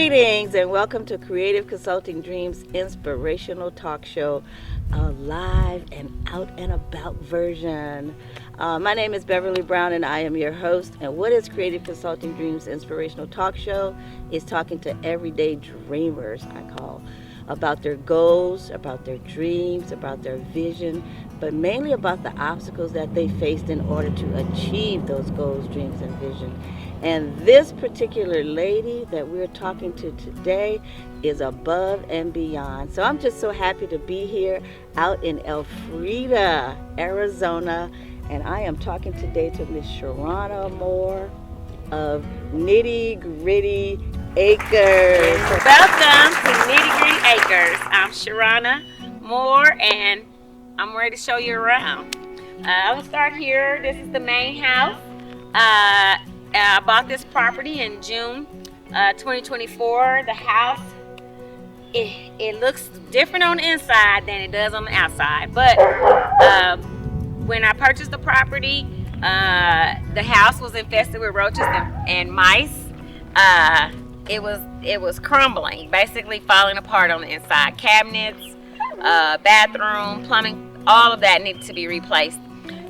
Greetings and welcome to Creative Consulting Dreams Inspirational Talk Show, a live and out and about version. My name is Beverly Brown and I am your host. And what is Creative Consulting Dreams Inspirational Talk Show? Is talking to everyday dreamers, I call, about their goals, about their dreams, about their vision, but mainly about the obstacles that they faced in order to achieve those goals, dreams, and vision. And this particular lady that we're talking to today is above and beyond. So I'm just so happy to be here out in Elfrida, Arizona. And I am talking today to Miss Sharrona Moore of Nitty Gritty Acres. Welcome to Nitty Gritty Acres. I'm Sharrona Moore and I'm ready to show you around. I'm going to start here. This is the main house. I bought this property in June 2024. The house, it looks different on the inside than it does on the outside. But when I purchased the property, the house was infested with roaches and mice. It was crumbling, basically falling apart on the inside. Cabinets, bathroom, plumbing, all of that needed to be replaced.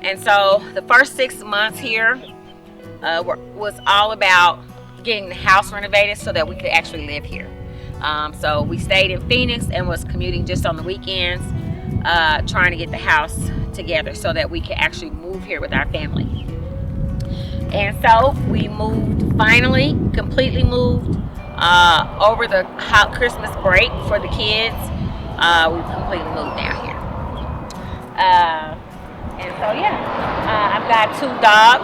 And so the first 6 months here was all about getting the house renovated so that we could actually live here. So we stayed in Phoenix and was commuting just on the weekends, trying to get the house together so that we could actually move here with our family. And so we moved, finally, completely moved over the hot Christmas break for the kids. We completely moved down here. And so, I've got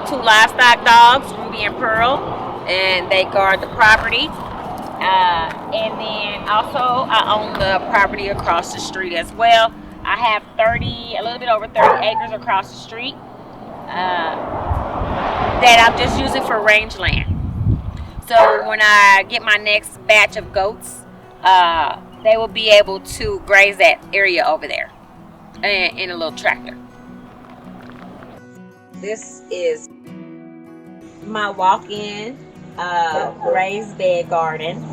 two livestock dogs, Ruby and Pearl, and they guard the property. And then also, I own the property across the street as well. I have a little bit over 30 acres across the street that I'm just using for rangeland. So when I get my next batch of goats, they will be able to graze that area over there in a little tractor. This is my walk-in raised bed garden.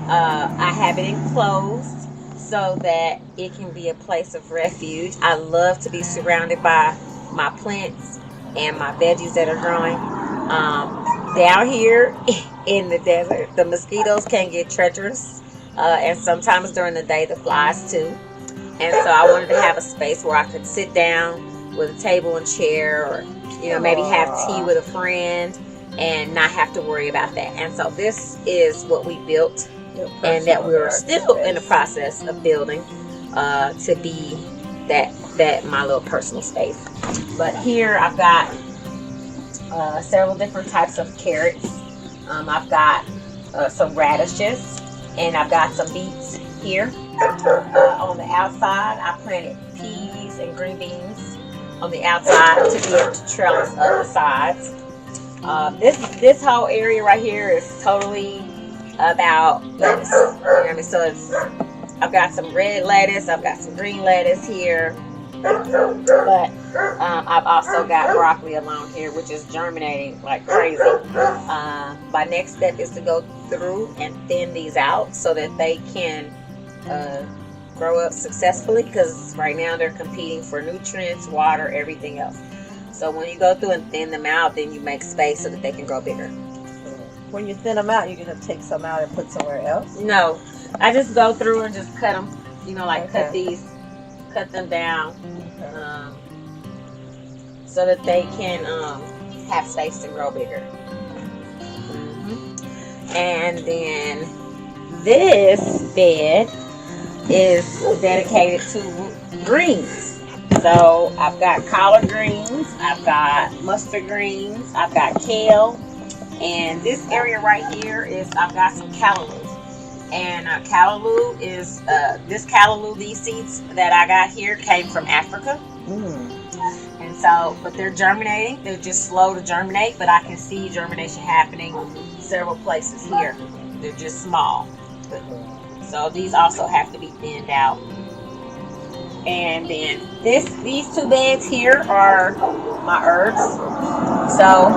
I have it enclosed so that it can be a place of refuge. I love to be surrounded by my plants and my veggies that are growing. Down here in the desert, the mosquitoes can get treacherous, and sometimes during the day the flies too. And so I wanted to have a space where I could sit down with a table and chair, or maybe have tea with a friend and not have to worry about that. And so this is what we built, and that we're still in the process of building to be that my little personal space. But here I've got several different types of carrots. I've got some radishes, and I've got some beets here. On the outside, I planted peas and green beans on the outside to be able to trellis up the sides. This whole area right here is totally about lettuce. So I've got some red lettuce, I've got some green lettuce here, but I've also got broccoli along here, which is germinating like crazy. My next step is to go through and thin these out so that they can grow up successfully, because right now they're competing for nutrients, water, everything else. So when you go through and thin them out, then you make space so that they can grow bigger. When you thin them out, you're going to take some out and put somewhere else? No, I just go through and just cut them, cut them down, so that they can have space to grow bigger. And then this bed is dedicated to greens. So I've got collard greens, I've got mustard greens, I've got kale, and this area right here is I've got some callaloo. And callaloo is these seeds that I got here came from Africa. And so, but they're germinating. They're just slow to germinate, but I can see germination happening several places here. They're just small. So these also have to be thinned out. And then these two beds here are my herbs. So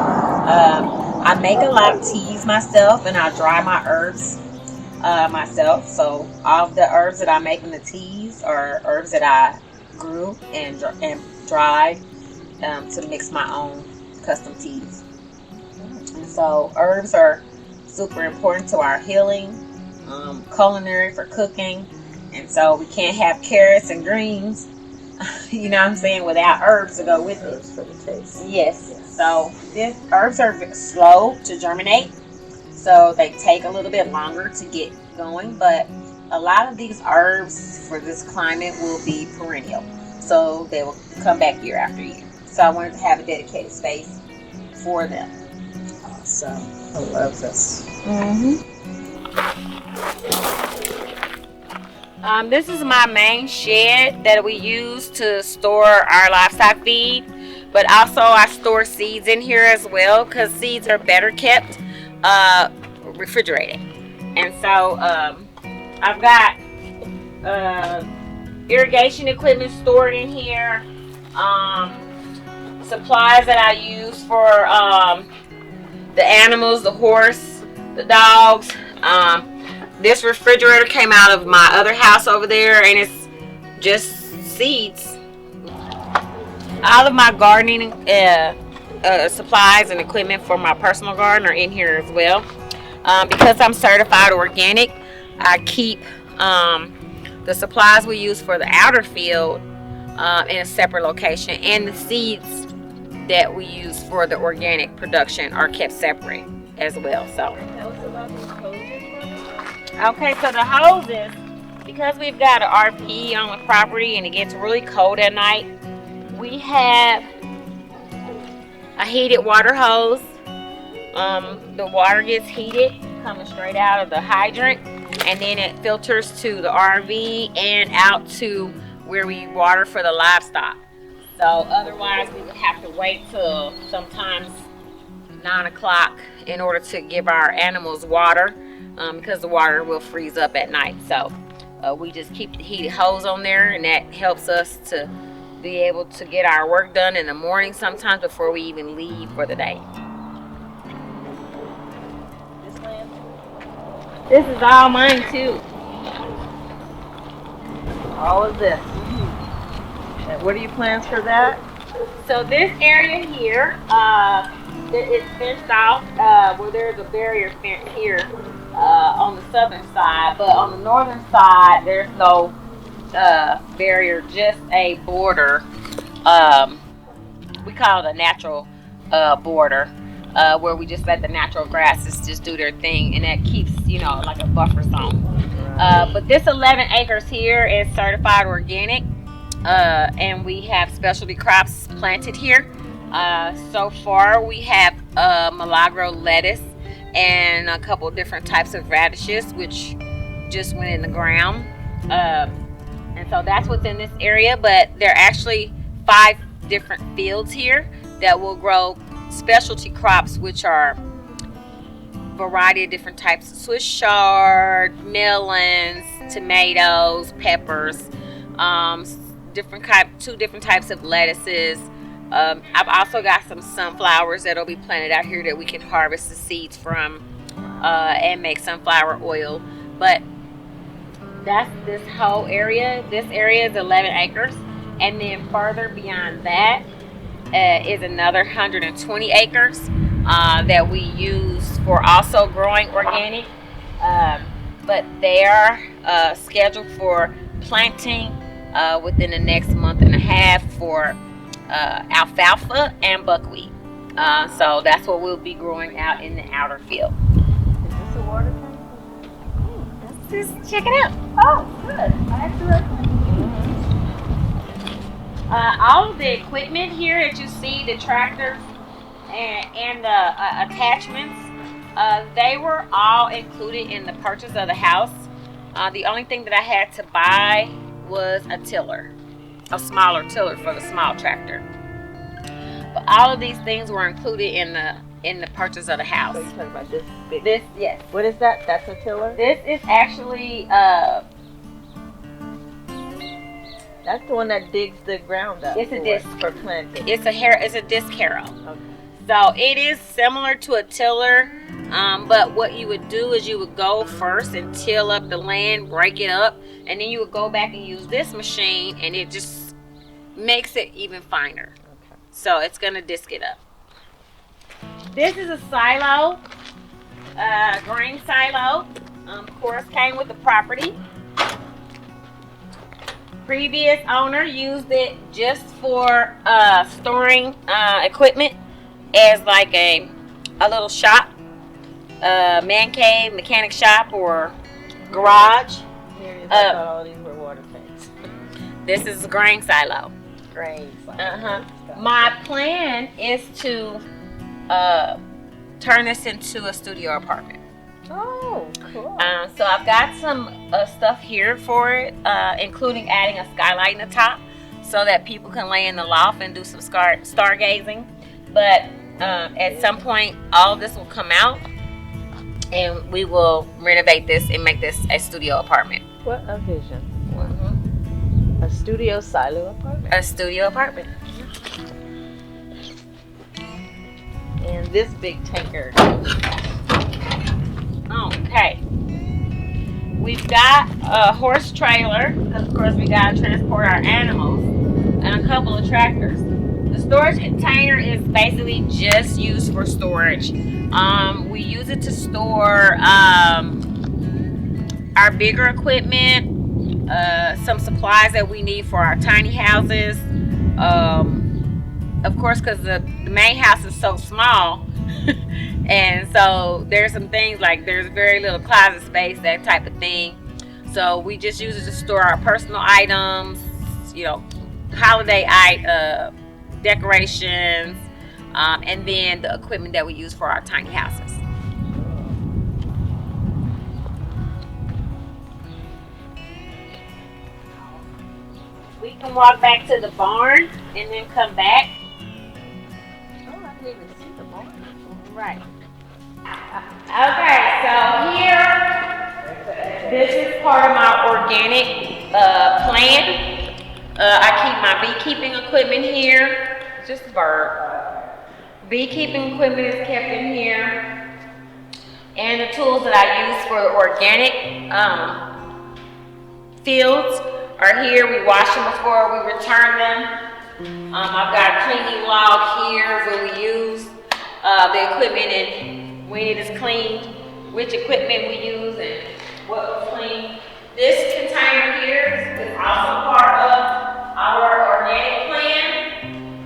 I make a lot of teas myself, and I dry my herbs myself. So all of the herbs that I make in the teas are herbs that I grew and dried to mix my own custom teas. And so herbs are super important to our healing, culinary, for cooking. And so we can't have carrots and greens, you know what I'm saying, without herbs to go with it. Herbs for the taste. Yes. So these herbs are slow to germinate, so they take a little bit longer to get going. But a lot of these herbs for this climate will be perennial, so they will come back year after year. So I wanted to have a dedicated space for them. Awesome. I love this. This is my main shed that we use to store our livestock feed, but also I store seeds in here as well because seeds are better kept refrigerated. And so I've got irrigation equipment stored in here, supplies that I use for the animals, the horse, the dogs. This refrigerator came out of my other house over there, and it's just seeds. All of my gardening supplies and equipment for my personal garden are in here as well. Because I'm certified organic, I keep the supplies we use for the outer field in a separate location, and the seeds that we use for the organic production are kept separate as well. So. Okay, so the hoses, because we've got an RP on the property and it gets really cold at night, we have a heated water hose. The water gets heated coming straight out of the hydrant, and then it filters to the RV and out to where we water for the livestock. So otherwise we would have to wait till sometimes 9 o'clock in order to give our animals water. Because the water will freeze up at night. So we just keep the heated hose on there, and that helps us to be able to get our work done in the morning sometimes before we even leave for the day. This is all mine too. All of this. And what are your plans for that? So this area here is fenced off where there's a barrier fence here. On the southern side, but on the northern side there's no barrier, just a border. We call it a natural border, where we just let the natural grasses just do their thing, and that keeps, you know, like a buffer zone. But this 11 acres here is certified organic, and we have specialty crops planted here. So far we have milagro lettuce and a couple different types of radishes, which just went in the ground. And so that's what's in this area, but there are actually 5 different fields here that will grow specialty crops, which are a variety of different types of Swiss chard, melons, tomatoes, peppers, 2 different types of lettuces. I've also got some sunflowers that'll be planted out here that we can harvest the seeds from and make sunflower oil. But that's this whole area. This area is 11 acres. And then further beyond that is another 120 acres that we use for also growing organic. But they are scheduled for planting within the next month and a half for alfalfa and buckwheat. So that's what we'll be growing out in the outer field. Is this a water tank? Let's just check it out. Oh, good. I actually All of the equipment here that you see, the tractors and the attachments, they were all included in the purchase of the house. The only thing that I had to buy was a tiller. A smaller tiller for the small tractor. But all of these things were included in the purchase of the house. So you're talking about this big? This, yes. What is that? That's a tiller? This is actually That's the one that digs the ground up. It's a disc for planting. It's a disc harrow. Okay. So it is similar to a tiller, But what you would do is you would go first and till up the land, break it up, and then you would go back and use this machine, and it just makes it even finer. Okay. So it's gonna disc it up. This is a silo, grain silo. Of course, came with the property. Previous owner used it just for storing equipment as like a little shop, man cave, mechanic shop, or garage. Here, I thought all these were water tanks. This is a grain silo. Grain. My plan is to turn this into a studio apartment. Oh, cool. So I've got some stuff here for it, including adding a skylight in the top so that people can lay in the loft and do some stargazing. But at some point, all of this will come out and we will renovate this and make this a studio apartment. What a vision. A studio silo apartment. A studio apartment. And this big tanker. Okay. We've got a horse trailer, because of course we gotta transport our animals, and a couple of tractors. The storage container is basically just used for storage. We use it to store our bigger equipment, some supplies that we need for our tiny houses. Of course, because the main house is so small, and so there's some things like there's very little closet space, that type of thing. So we just use it to store our personal items, holiday decorations, and then the equipment that we use for our tiny houses. We can walk back to the barn and then come back. Oh, I didn't even see the barn. Right. Okay, so here, this is part of my organic plan. I keep my beekeeping equipment here. It's just a bird. Beekeeping equipment is kept in here. And the tools that I use for the organic fields are here. We wash them before we return them. I've got a cleaning log here where we use the equipment and when it is cleaned, which equipment we use and what was cleaned. This container here is also part of our organic plan.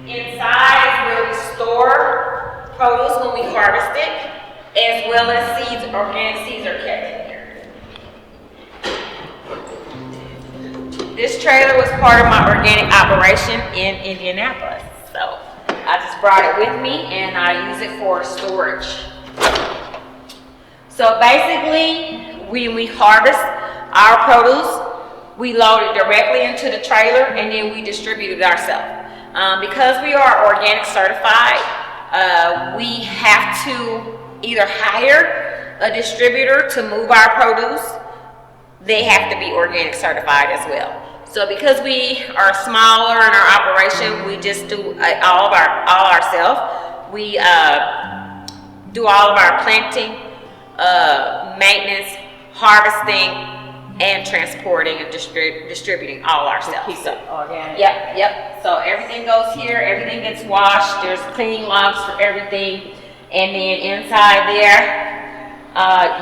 Inside is where we store produce when we harvest it, as well as seeds. Organic seeds are kept in here. This trailer was part of my organic operation in Indianapolis, so I just brought it with me and I use it for storage. So basically, when we harvest our produce, we load it directly into the trailer and then we distribute it ourselves. Because we are organic certified, we have to either hire a distributor to move our produce. They have to be organic certified as well. So because we are smaller in our operation, we just do all ourselves. We do all of our planting, maintenance, harvesting, and transporting and distributing all ourselves. Keep it organic. Yep. So everything goes here, everything gets washed, there's cleaning logs for everything. And then inside there,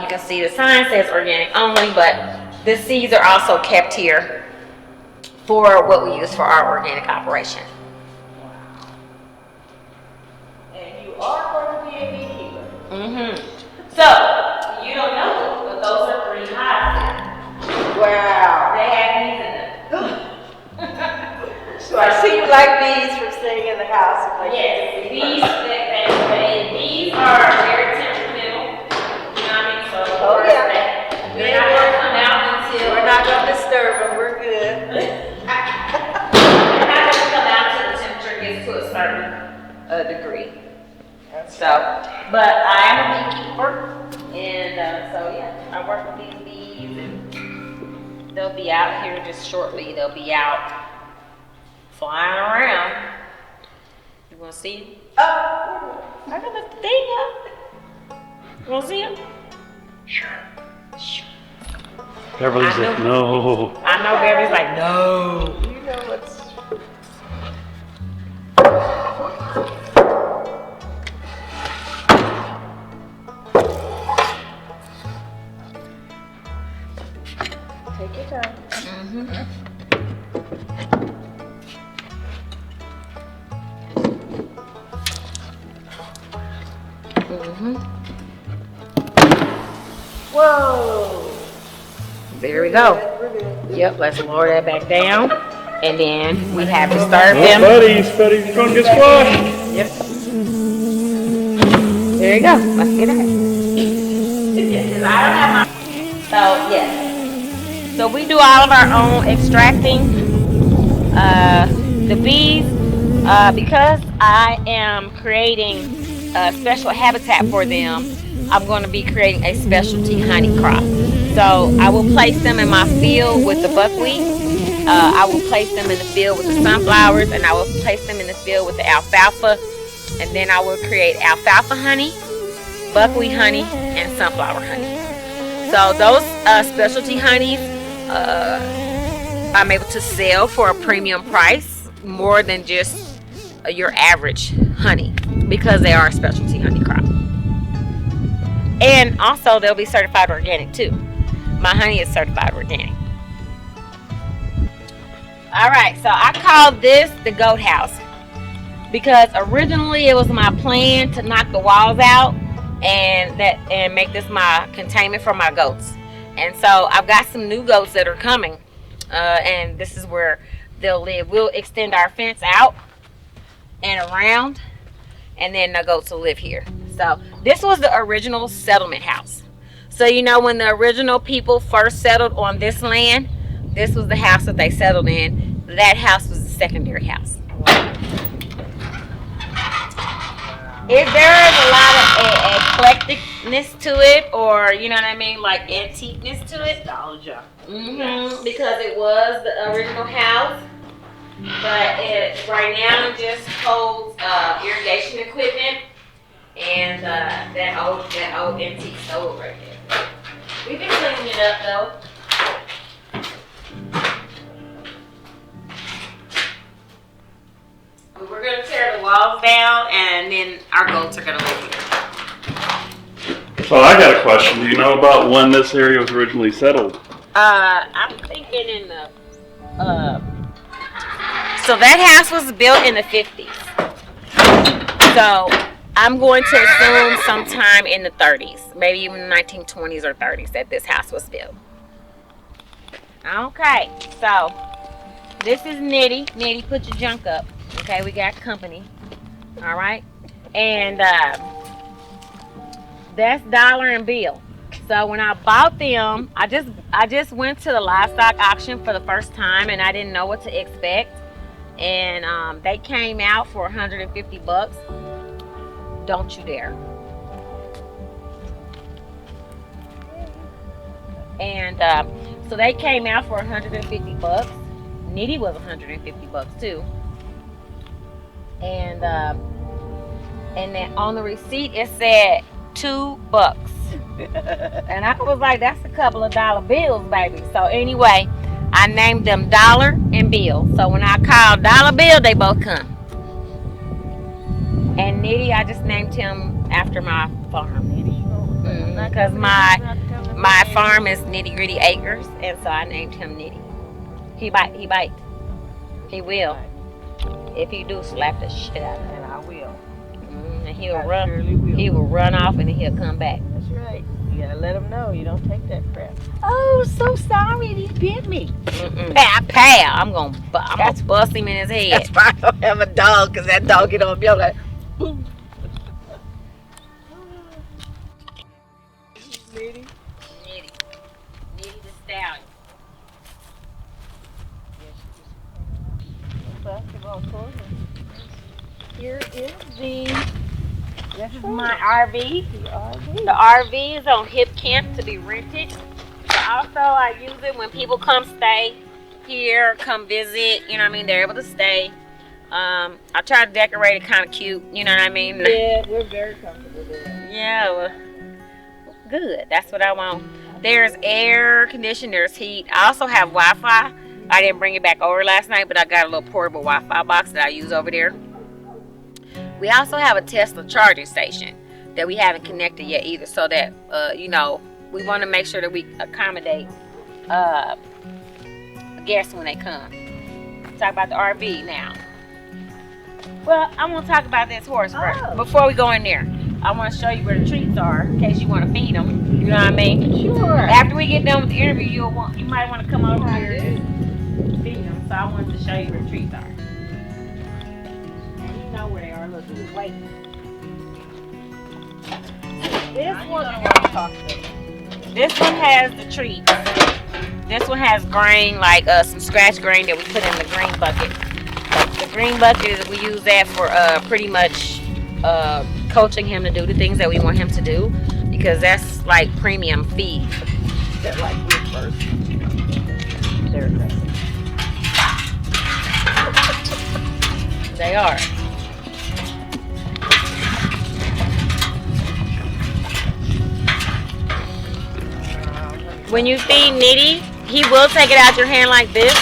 you can see the sign says organic only, but the seeds are also kept here for what we use for our organic operation. Wow. And you are going to be a beekeeper. So, you don't know, but those are 3 hives. Wow. They have bees in them. So I see you like bees from staying in the house. Yes, bees are very temperamental. You know what I mean? So, they're not going to come out until We're not going to disturb them. We're good. they're not going to come out until the temperature gets to a certain degree. So, but I am a beekeeper, and so yeah, I work with these bees, and they'll be out here just shortly. They'll be out flying around. You want to see? Oh, I got the thing up. Want to see him? Beverly's like, no. I know Beverly's like, no. You know what's... Take your time. Whoa! There we go. We're good. Yep, let's lower that back down. And then we have to serve Oh, them. buddy's gonna get squashed. Yep. There you go. Let's get it. So, yes. So we do all of our own extracting. The bees, because I am creating a special habitat for them, I'm going to be creating a specialty honey crop. So I will place them in my field with the buckwheat. I will place them in the field with the sunflowers, and I will place them in the field with the alfalfa. And then I will create alfalfa honey, buckwheat honey, and sunflower honey. So those specialty honeys, I'm able to sell for a premium price, more than just your average honey, because they are a specialty honey crop. And also they'll be certified organic too. My honey is certified organic. Alright, so I call this the goat house because originally it was my plan to knock the walls out and make this my containment for my goats. And so I've got some new goats that are coming, and this is where they'll live. We'll extend our fence out and around, and then the goats will live here. So this was the original settlement house. So you know, when the original people first settled on this land, this was the house that they settled in. That house was the secondary house. There is a lot of eclecticness to it, or you know what I mean, like antiqueness to it. Nostalgia. Because it was the original house, but right now it just holds irrigation equipment and that old antique stove right there. We've been cleaning it up though. But we're gonna tear the walls down, and then our goats are gonna live here. So I got a question. Do you know about when this area was originally settled? I'm thinking in the so that house was built in the 50s. So I'm going to assume sometime in the 30s, maybe even 1920s or 30s, that this house was built. Okay, so this is Nitty. Nitty, put your junk up. Okay, we got company. All right, and that's Dollar and Bill. So when I bought them, I just went to the livestock auction for the first time, and I didn't know what to expect. And they came out for 150 bucks. Don't you dare. And so they came out for 150 bucks. Nitty was 150 bucks too. And then on the receipt it said $2. And I was like, that's a couple of dollar bills, baby. So anyway, I named them Dollar and Bill. So when I called Dollar Bill, they both come. And Nitty, I just named him after my farm. Because my farm is Nitty Gritty Acres, and so I named him Nitty. He bite. He will. If you do, slap the shit out of him. And I will. And he'll run. He will run off, and then he'll come back. That's right. You gotta let him know you don't take that crap. Oh, so sorry, he bit me. Pow! I'm gonna bust him in his head. That's why I don't have a dog, because that dog get on me. I'm like, boom. Nitty. Nitty the stallion. Basketball court. Here is this is my RV. The RV. The RV is on Hip Camp to be rented. But also I use it when people come stay here, come visit, you know what I mean? They're able to stay. I try to decorate it kind of cute, you know what I mean? Yeah, we're very comfortable there. Yeah, well, Good. That's what I want. There's air conditioning. There's heat. I also have Wi-Fi. I didn't bring it back over last night, but I got a little portable Wi-Fi box that I use over there. We also have a Tesla charging station that we haven't connected yet either, so that you know, we want to make sure that we accommodate guests when they come. Talk about the RV now. Well, I want to talk about this horse first. Before we go in there, I want to show you where the treats are in case you want to feed them. You know what I mean? Sure. After we get done with the interview, you might want to come over here and feed them. So I wanted to show you where the treats are. And you know where they are. Look, he's waiting. This one has the treats. This one has grain, like some scratch grain that we put in the green bucket. The green bucket, we use that for pretty much coaching him to do the things that we want him to do, because that's like premium feed. They're like you first. They're aggressive. They are. When you feed Nitty, he will take it out your hand like this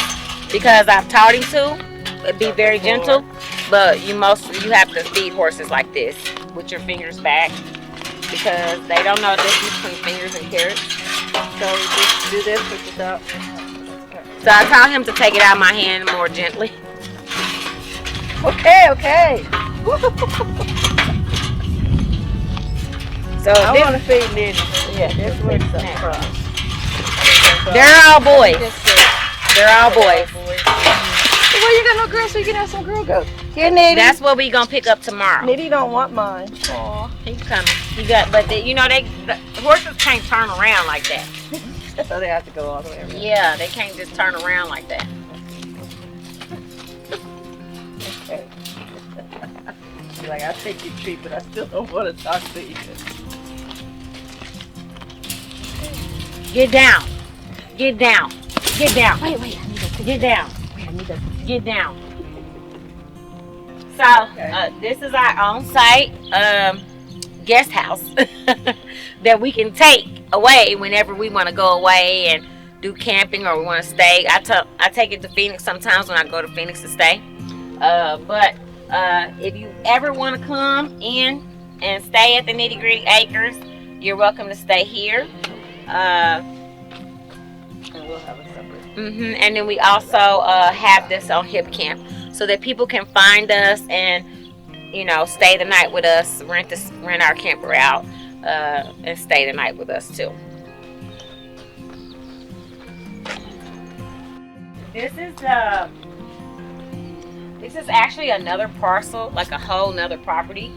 because I've taught him to. It'd be very gentle, but you have to feed horses like this with your fingers back because they don't know the difference between fingers and carrots. So you just do this, push it up. So I taught him to take it out of my hand more gently. Okay. So I want to feed Nitty. Yeah, this one's up next. front. They're all boys. They're all boys. Well, you got no girls, so you can have some girl goats. Here, Nitty. That's what we gonna pick up tomorrow. Nitty don't want mine. Aw, he's coming. The horses can't turn around like that. So they have to go all the way around. Yeah, they can't just turn around like that. Okay. You're like, I'll take your treat, but I still don't want to talk to you. Get down. Get down. Get down. Wait, I need to get down. Get down. So, this is our on-site guest house that we can take away whenever we want to go away and do camping or we want to stay. I take it to Phoenix sometimes when I go to Phoenix to stay. But if you ever want to come in and stay at the Nitty Gritty Acres, you're welcome to stay here. And we'll have a separate. And then we also have this on Hip Camp so that people can find us and, you know, stay the night with us, rent our camper out, and stay the night with us too. This is actually another parcel, like a whole nother property.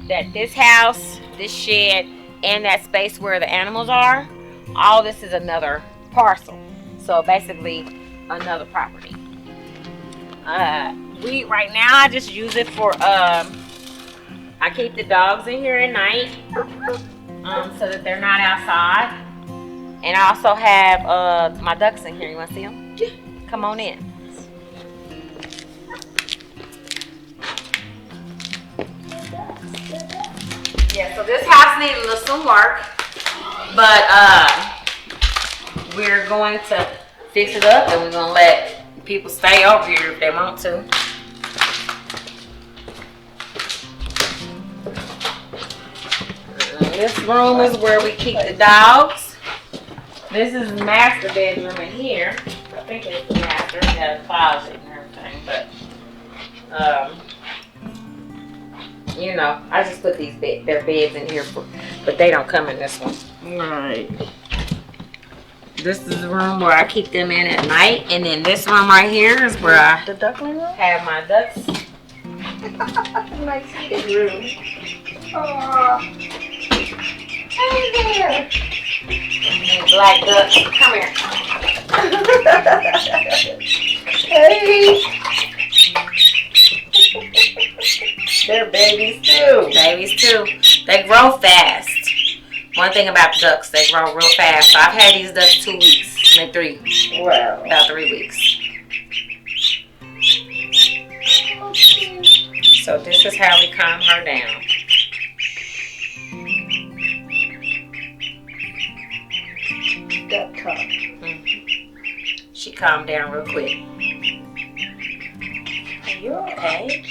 That this house, this shed, and that space where the animals are, all this is another parcel. So basically another property. Right now I just use it for I keep the dogs in here at night so that they're not outside. And I also have my ducks in here. You want to see them? Yeah. Come on in. Yeah, so this house needs a little some work, but we're going to fix it up and we're going to let people stay over here if they want to. This room is where we keep the dogs. This is the master bedroom in here. I think it's the master. It has a closet and everything, but you know, I just put their beds in here, but they don't come in this one. Right. This is the room where I keep them in at night, and then this room right here is where I The duckling room? have my ducks. Nice big room. Hey there! And black ducks, come here. Hey! They're babies too. Babies too. They grow fast. One thing about the ducks, they grow real fast. So I've had these ducks 2 weeks, maybe 3. Wow. About 3 weeks. So this is how we calm her down. duck talk. She calmed down real quick. Are you okay?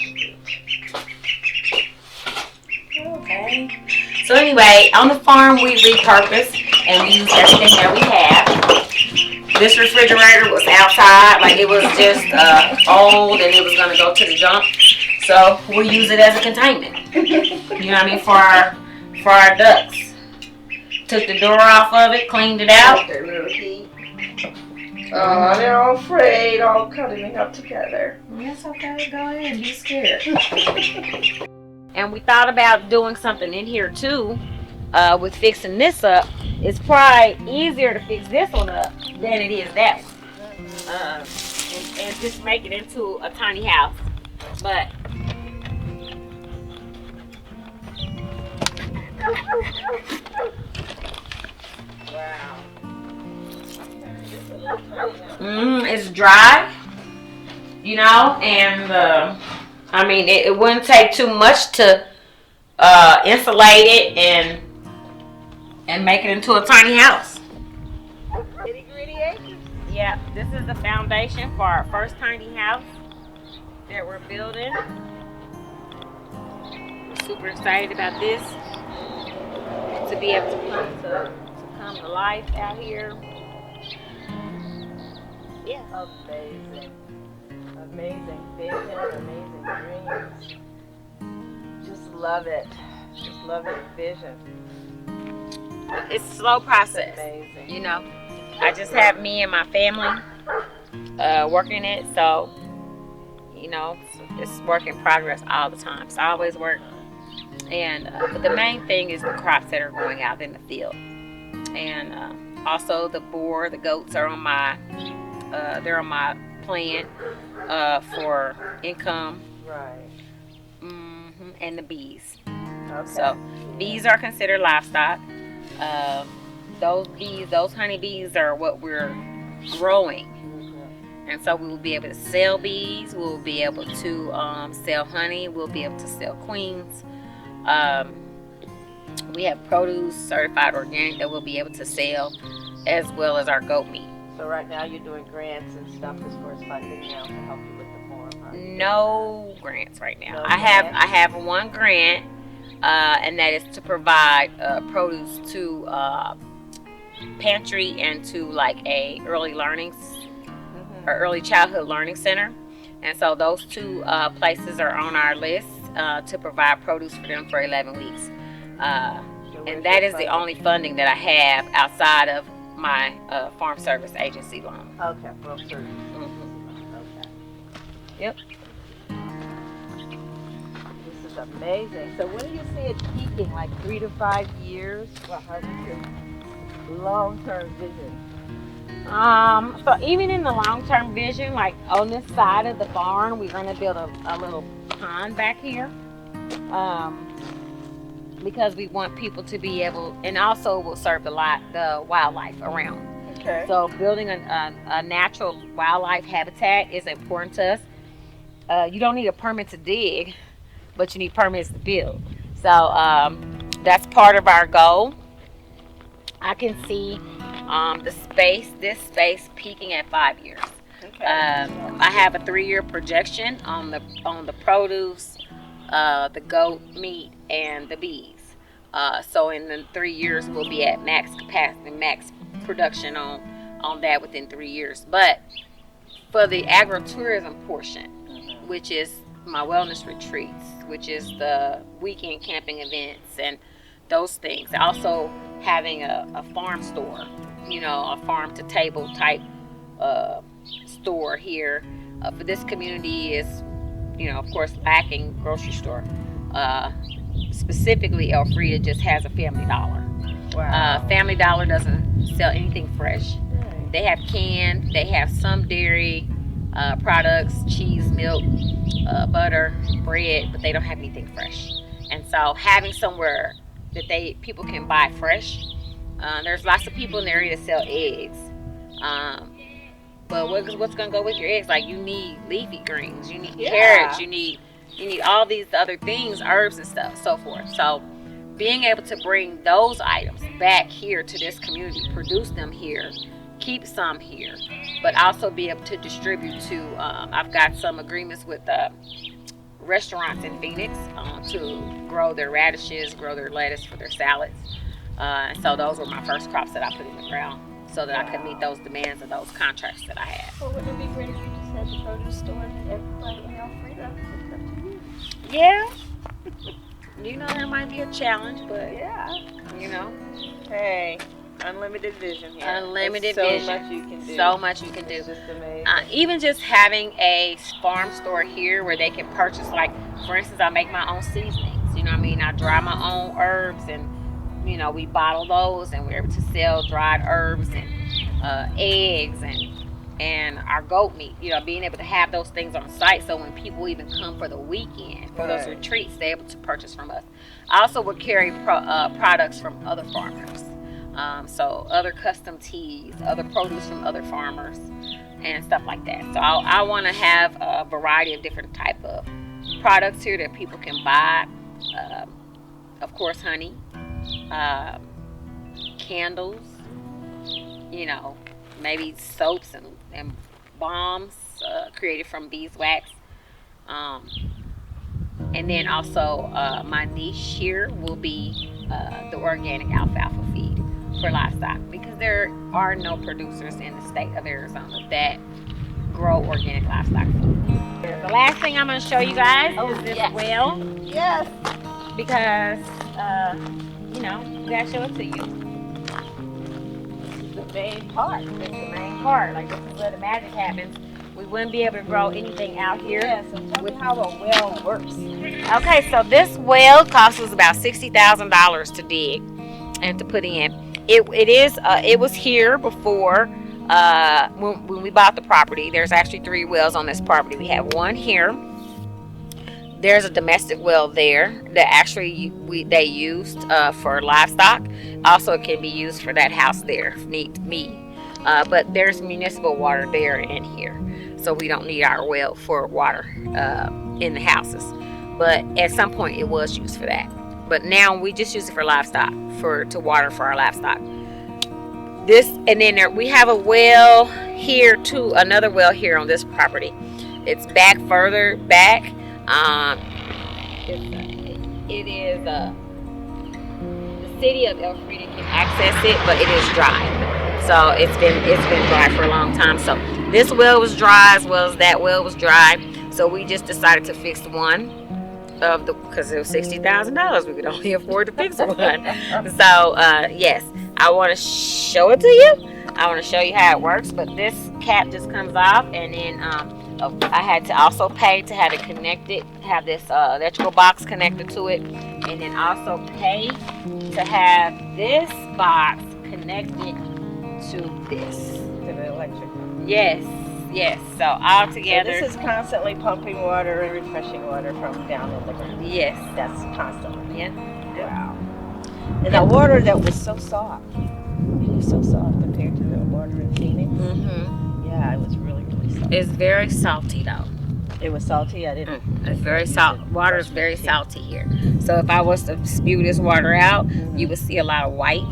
You okay? So anyway, on the farm we repurpose and we use everything that we have. This refrigerator was outside, like it was just old and it was gonna go to the dump. So we use it as a containment. You know what I mean, for our ducks. Took the door off of it, cleaned it out. Their little heat. Oh, they're all afraid, all cuddling up together. That's okay. Go ahead. Be scared. And we thought about doing something in here too, with fixing this up. It's probably easier to fix this one up than it is that one. And just make it into a tiny house. But Wow. it's dry, you know, and I mean it wouldn't take too much to insulate it and make it into a tiny house. Nitty Gritty Acres. Yeah, this is the foundation for our first tiny house that we're building. We're super excited about this, to be able to come to life out here. Yeah. Amazing. Amazing vision, amazing dreams. Just love it. Just love it, vision. It's a slow process. Amazing. You know, I just have me and my family working it, so you know, it's work in progress all the time. So I always work, and but the main thing is the crops that are going out in the field, and also the goats are on my they're on my plan for income. Right. And the bees. Okay. So bees are considered livestock. Those honeybees are what we're growing. And so we will be able to sell bees. We'll be able to sell honey. We'll be able to sell queens. We have produce, certified organic, that we'll be able to sell, as well as our goat meat. So right now you're doing grants and stuff as far as funding now to help you with the farm, huh? No grants right now. No I have one grant, and that is to provide produce to pantry and to like a early learning or early childhood learning center. And so those two places are on our list to provide produce for them for 11 weeks. And that is the only funding that I have outside of my farm service agency loan. Okay, farm service. Okay. Yep. This is amazing. So when do you see it peaking? Like 3 to 5 years? Well, how's your long-term vision? So even in the long-term vision, like on this side of the barn, we're gonna build a little pond back here. Because we want people to be able, and also will serve the wildlife around. Okay. So building a natural wildlife habitat is important to us. You don't need a permit to dig, but you need permits to build. So that's part of our goal. I can see this space peaking at 5 years. Okay. I have a 3-year projection on the produce, the goat meat, and the bees. So in the 3 years, we'll be at max capacity, max production on that within 3 years. But for the agritourism portion, which is my wellness retreats, which is the weekend camping events and those things, also having a farm store, you know, a farm to table type store here for this community is, you know, of course, lacking grocery store. Specifically, Elfrida just has a Family Dollar. Wow. Family Dollar doesn't sell anything fresh. Right. They have canned, they have some dairy products, cheese, milk, butter, bread, but they don't have anything fresh. And so having somewhere that people can buy fresh. There's lots of people in the area that sell eggs. But what's gonna go with your eggs? Like, you need leafy greens, you need carrots, you need all these other things, herbs and stuff, so forth. So being able to bring those items back here to this community, produce them here, keep some here, but also be able to distribute to, I've got some agreements with restaurants in Phoenix to grow their radishes, grow their lettuce for their salads. So those were my first crops that I put in the ground so that I could meet those demands and those contracts that I had. Well, wouldn't it be great if you just had the produce store and everybody, free to pick up to you? Yeah. That might be a challenge, but Yeah. Hey, unlimited vision here. Unlimited There's vision. So much you can do. So much you can do. It's just amazing. Even just having a farm store here where they can purchase, like, for instance, I make my own seasonings. I dry my own herbs, and we bottle those, and we're able to sell dried herbs and eggs and our goat meat. Being able to have those things on site, so when people even come for the weekend for those retreats, they're able to purchase from us. I also would carry products from other farmers. So other custom teas, other produce from other farmers, and stuff like that. So I want to have a variety of different type of products here that people can buy. Of course, honey, candles, maybe soaps and balms created from beeswax. And then also my niche here will be the organic alfalfa feed for livestock, because there are no producers in the state of Arizona that grow organic livestock food. The last thing I'm going to show you guys is this well. Yes. Because, we got to show it to you. The main part. It's the main part. Like, this is where the magic happens. We wouldn't be able to grow anything out here. Yeah, so tell me how a well works. Okay, so this well cost us about $60,000 to dig and to put in. It was here before when we bought the property. There's actually 3 wells on this property. We have one here. There's a domestic well there that actually they used for livestock. Also, it can be used for that house there if need be. But there's municipal water there and here, so we don't need our well for water in the houses. But at some point, it was used for that. But now we just use it for livestock, to water for our livestock. And then we have a well here too, another well here on this property. It's further back. The city of El Frida can access it, but it is dry. So it's been dry for a long time. So this well was dry as well as that well was dry. So we just decided to fix one because it was $60,000. We could only afford to fix one. So yes, I want to show it to you. I want to show you how it works. But this cap just comes off, and then I had to also pay to have it connected, have this electrical box connected to it, and then also pay to have this box connected to this. To the electric. Yes. So all together. So this is constantly pumping water and refreshing water from down in the ground. Yes. That's constantly. Yeah. Wow. And the water that was so soft. It was so soft compared to the water in Phoenix. Mm-hmm. Yeah, it was really, really soft. It's very salty though. It was salty. I didn't. It's very salt. Water is very salty here. So if I was to spew this water out, you would see a lot of white.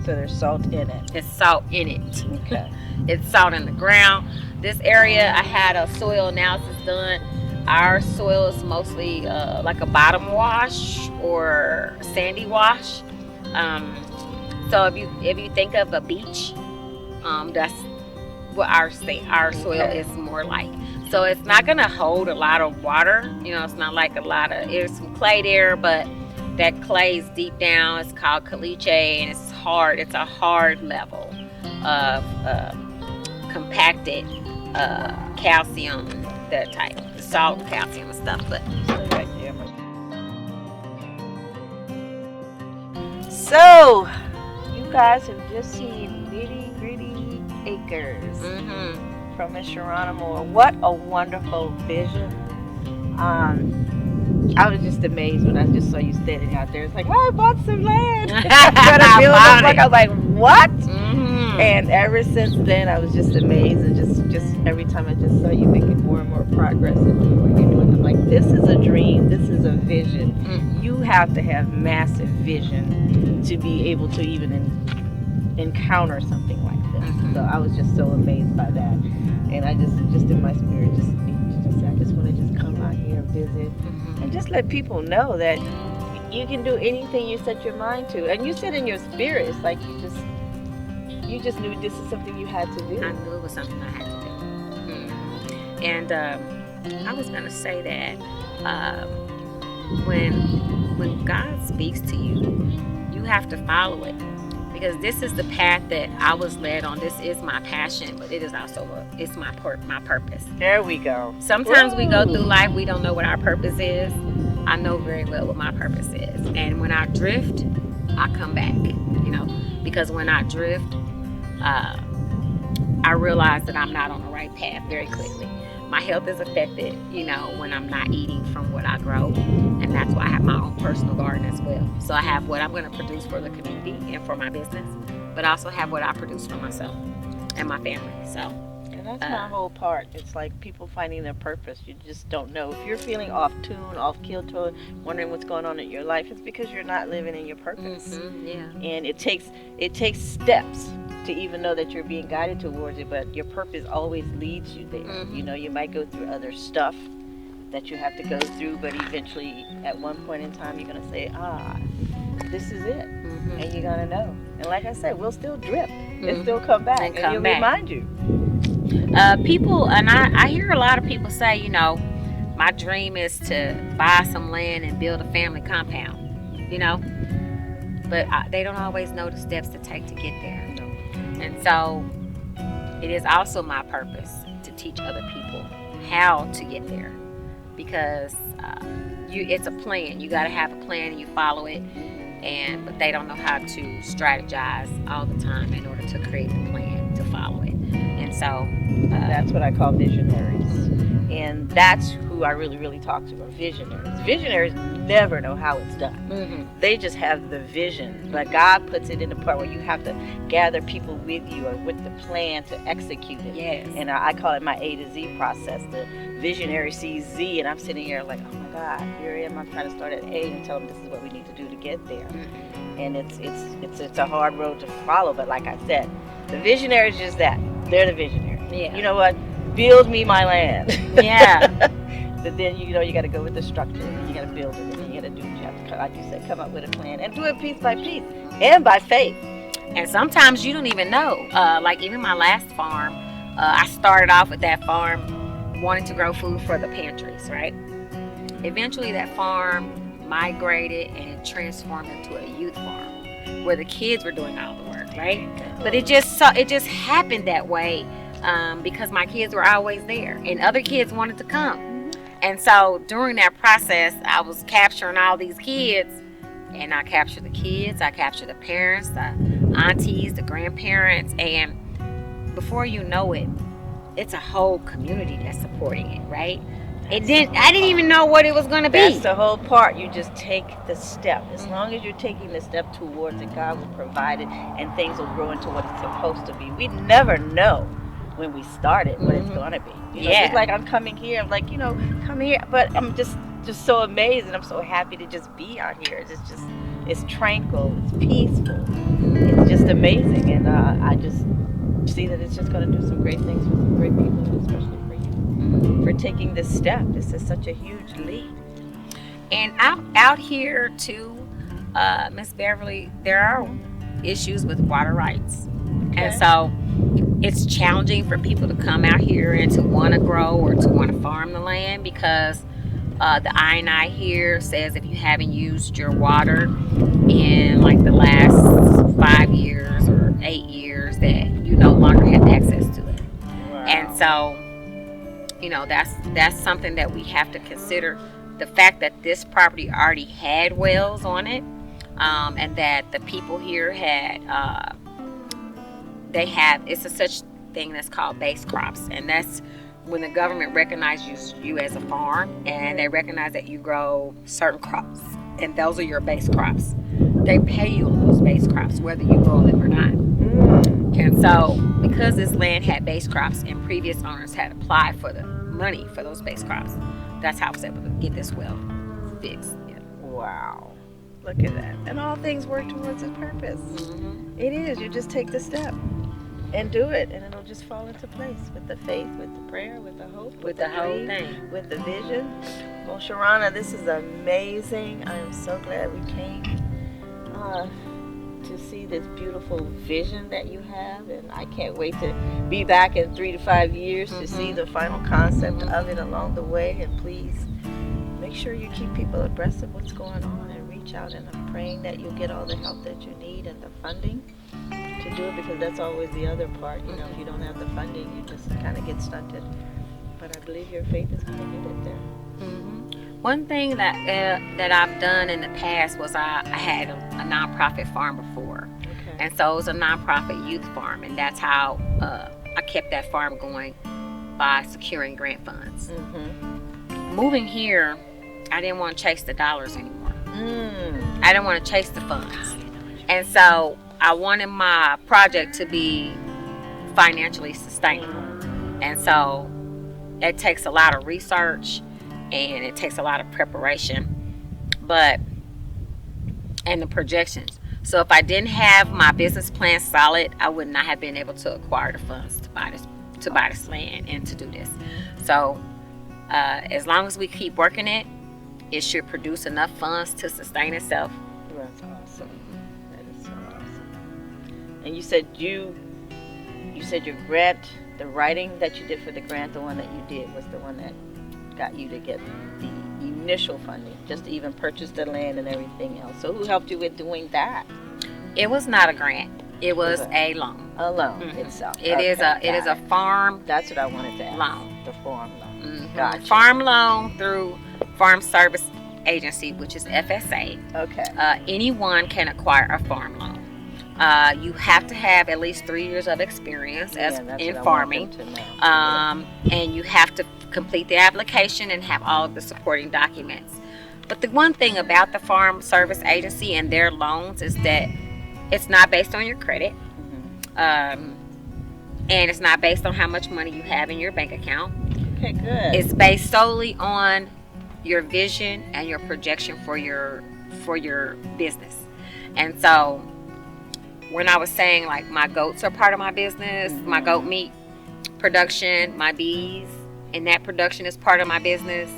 So there's salt in it. It's salt in it. Okay. It's salt in the ground. This area, I had a soil analysis done. Our soil is mostly like a bottom wash or sandy wash. So if you think of a beach, that's what our soil is more like. So it's not gonna hold a lot of water. It's not like there's some clay there, but that clay is deep down. It's called caliche, and it's hard. It's a hard level of compacted calcium, that type, salt and calcium and stuff. But so you guys have just seen Nitty Gritty Acres from Miss Sharrona Moore. What a wonderful vision. I was just amazed when I just saw you standing out there. It's like, I bought some land. I was like, what? And ever since then, I was just amazed and just just every time I just saw you making more and more progress and doing what you're doing, I'm like, this is a dream. This is a vision. You have to have massive vision to be able to even encounter something like this. So I was just so amazed by that, and I just in my spirit, I just want to just come out here and visit, and just let people know that you can do anything you set your mind to. And you said in your spirit, it's like you just knew this is something you had to do. I knew it was something I had to do. And I was going to say that when God speaks to you, you have to follow it. Because this is the path that I was led on. This is my passion, but it is also it's my purpose. There we go. Sometimes we go through life, we don't know what our purpose is. I know very well what my purpose is. And when I drift, I come back, because when I drift, I realize that I'm not on the right path very quickly. My health is affected, when I'm not eating from what I grow. And that's why I have my own personal garden as well. So I have what I'm going to produce for the community and for my business, but I also have what I produce for myself and my family. So, and that's my whole part. It's like people finding their purpose. You just don't know. If you're feeling off tune, off kilter, wondering what's going on in your life, it's because you're not living in your purpose. And it takes steps to even know that you're being guided towards it, but your purpose always leads you there. You might go through other stuff that you have to go through, but eventually at one point in time you're going to say, this is it. And you're going to know. And like I said, we'll still drift and still come back, and he'll remind you. People, and I hear a lot of people say, my dream is to buy some land and build a family compound, but they don't always know the steps to take to get there. And so it is also my purpose to teach other people how to get there, because it's a plan. You got to have a plan and you follow it, but they don't know how to strategize all the time in order to create the plan to follow it. And so that's what I call visionaries. And that's who I really, really talk to, are visionaries. Visionaries never know how it's done. They just have the vision. But God puts it in the part where you have to gather people with you or with the plan to execute it. Yes. And I call it my A to Z process. The visionary sees Z, and I'm sitting here like, oh my God, here I am. I'm trying to start at A and tell them this is what we need to do to get there. And it's a hard road to follow. But like I said, the visionary is just that. They're the visionary. Yeah. You know what? Build me my land. Yeah. But then you got to go with the structure, and you got to build it, and then you got to do what you have to, like you said, come up with a plan and do it piece by piece and by faith. And sometimes you don't even know. Like even my last farm, I started off with that farm wanting to grow food for the pantries, right? Eventually that farm migrated and it transformed into a youth farm where the kids were doing all the work, right? But it just happened that way. Because my kids were always there and other kids wanted to come. And so during that process, I was capturing all these kids, and I captured the kids, I captured the parents, the aunties, the grandparents, and before you know it, it's a whole community that's supporting it, right? I didn't even know what it was going to be. That's the whole part. You just take the step. As long as you're taking the step towards it, God will provide it, and things will grow into what it's supposed to be. We never know when we started what it's going to be. Just like I'm coming here, I'm like, come here, but I'm just so amazed, and I'm so happy to just be out here. It's tranquil, it's peaceful, it's just amazing, and I just see that it's just going to do some great things for some great people, especially for you, for taking this step. This is such a huge lead. And out here too, Miss Beverly, there are issues with water rights. Okay. And so it's challenging for people to come out here and to want to grow or to want to farm the land, because the I&I here says if you haven't used your water in like the last 5 years or 8 years, that you no longer have access to it. Wow. And so, that's something that we have to consider. The fact that this property already had wells on it, and that the people here had it's a such thing that's called base crops, and that's when the government recognizes you as a farm, and they recognize that you grow certain crops, and those are your base crops. They pay you on those base base crops, whether you grow them or not. And so, because this land had base crops and previous owners had applied for the money for those base crops, that's how I was able to get this well fixed. Yeah. Wow. Look at that. And all things work towards its purpose. It is. You just take the step and do it, and it'll just fall into place with the faith, with the prayer, with the hope, With the whole dream, thing. with the vision. Well, Sharrona, this is amazing. I am so glad we came to see this beautiful vision that you have, and I can't wait to be back in 3 to 5 years to see the final concept of it along the way. And please make sure you keep people abreast of what's going on and reach out, and I'm praying that you'll get all the help that you need and the funding to do it, because that's always the other part. You know, if you don't have the funding, you just kind of get stunted. But I believe your faith is going to get it there. One thing that I've done in the past was I had a nonprofit farm before. Okay. And so it was a nonprofit youth farm, and that's how I kept that farm going, by securing grant funds. Moving here, I didn't want to chase the dollars anymore. I didn't want to chase the funds. And so I wanted my project to be financially sustainable. And so it takes a lot of research and it takes a lot of preparation, and the projections. So if I didn't have my business plan solid, I would not have been able to acquire the funds to buy this land and to do this. So as long as we keep working it, it should produce enough funds to sustain itself. That's awesome. That is so awesome. And you said your grant, the writing that you did for the grant, the one that you did was the one that got you to get the initial funding, just to even purchase the land and everything else. So who helped you with doing that? It was not a grant. It was a loan. A loan itself. It is a farm. That's what I wanted to ask. Loan. The farm loan. Gotcha. Farm loan through Farm Service Agency, which is FSA. Okay. Anyone can acquire a farm loan. You have to have at least 3 years of experience in farming. And you have to complete the application and have all of the supporting documents. But the one thing about the Farm Service Agency and their loans is that it's not based on your credit. And it's not based on how much money you have in your bank account. Okay, good. It's based solely on your vision and your projection for your business. And so when I was saying, like, my goats are part of my business, my goat meat production, my bees, and that production is part of my business,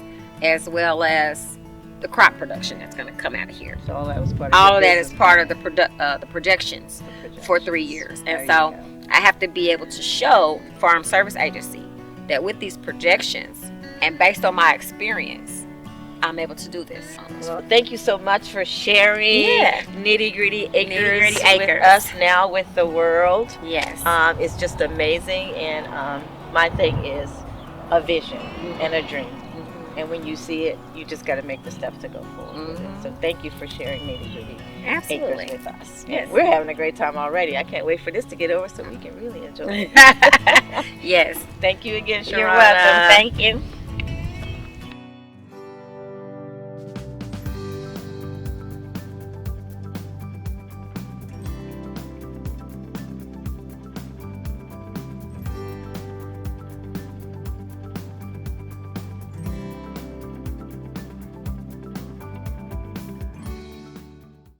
as well as the crop production that's going to come out of here. So all that was part of all of that is part of the projections for 3 years. And so I have to be able to show Farm Service Agency that with these projections and based on my experience, I'm able to do this. Well, thank you so much for sharing Nitty Gritty Acres with us, now with the world. Yes. It's just amazing, and my thing is a vision and a dream. And when you see it, you just got to make the steps to go forward with it. So thank you for sharing Nitty Gritty Acres with us. Yes. We're having a great time already. I can't wait for this to get over so we can really enjoy it. Yes. Thank you again, Sharrona. You're welcome. Thank you.